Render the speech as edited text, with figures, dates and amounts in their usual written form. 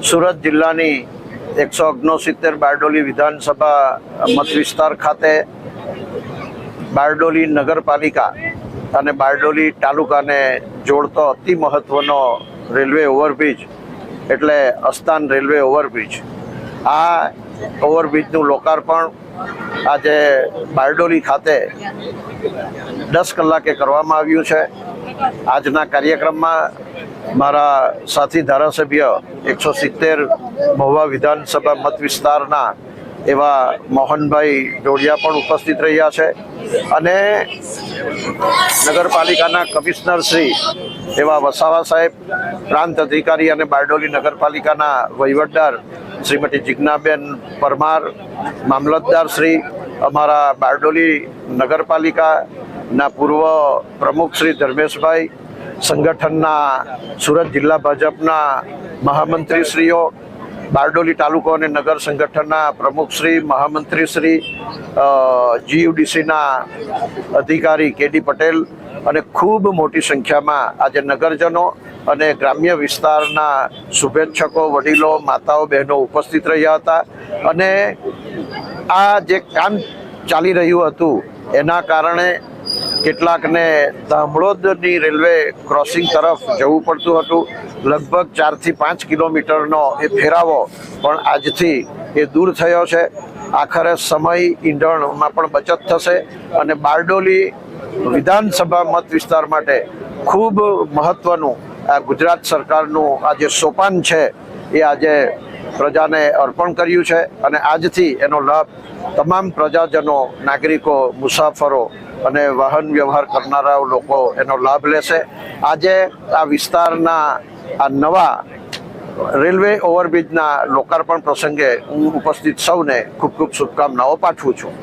સુરત જિલ્લાની 169 બારડોલી વિધાનસભા મત વિસ્તાર ખાતે બારડોલી નગરપાલિકા અને બારડોલી તાલુકાને જોડતો અતિ મહત્વનો રેલવે ઓવરબ્રિજ એટલે અસ્તાન રેલવે ઓવરબ્રિજ, આ ઓવરબ્રિજનું લોકાર્પણ આજે બારડોલી ખાતે 10 કલાકે કરવામાં આવ્યું છે। આજના કાર્યક્રમમાં મારા સાથી ધારાસભ્ય 170 મહુવા વિધાનસભા મત વિસ્તારના એવા મોહનભાઈ ડોડિયા પણ ઉપસ્થિત રહ્યા છે અને નગરપાલિકાના કમિશનર શ્રી એવા વસાવા સાહેબ, પ્રાંત અધિકારી અને બારડોલી નગરપાલિકાના વહીવટદાર શ્રીમતી જિજ્ઞાબેન પરમાર, મામલતદાર શ્રી, અમારા બારડોલી નગરપાલિકાના પૂર્વ પ્રમુખ શ્રી ધર્મેશભાઈ, સંગઠનના સુરત જિલ્લા ભાજપના મહામંત્રીશ્રીઓ, બારડોલી તાલુકો અને નગર સંગઠનના પ્રમુખશ્રી, મહામંત્રીશ્રી, GUDCના અધિકારી KD પટેલ અને ખૂબ મોટી સંખ્યામાં આજે નગરજનો અને ગ્રામ્ય વિસ્તારના શુભેચ્છકો, વડીલો, માતાઓ, બહેનો ઉપસ્થિત રહ્યા હતા અને આ જે કામ ચાલી રહ્યું હતું એના કારણે કેટલાકને ધામડોદની રેલવે ક્રોસિંગ તરફ જવું પડતું હતું। લગભગ 4 થી 5 કિલોમીટરનો એ ફેરાવો પણ આજથી એ દૂર થયો છે। આખરે સમય, ઈંધણમાં પણ બચત થશે અને બારડોલી વિધાનસભા મત વિસ્તાર માટે ખૂબ મહત્વનું આ ગુજરાત સરકારનું આ જે સોપાન છે એ આજે પ્રજાને અર્પણ કર્યું છે અને આજથી એનો લાભ તમામ પ્રજાજનો, નાગરિકો, મુસાફરો અને વાહન વ્યવહાર કરનારા લોકો એનો લાભ લેશે। આજે આ વિસ્તારના આ નવા રેલવે ઓવરબ્રિજના લોકાર્પણ પ્રસંગે હું ઉપસ્થિત સૌને ખૂબ ખૂબ શુભકામનાઓ પાઠવું છું।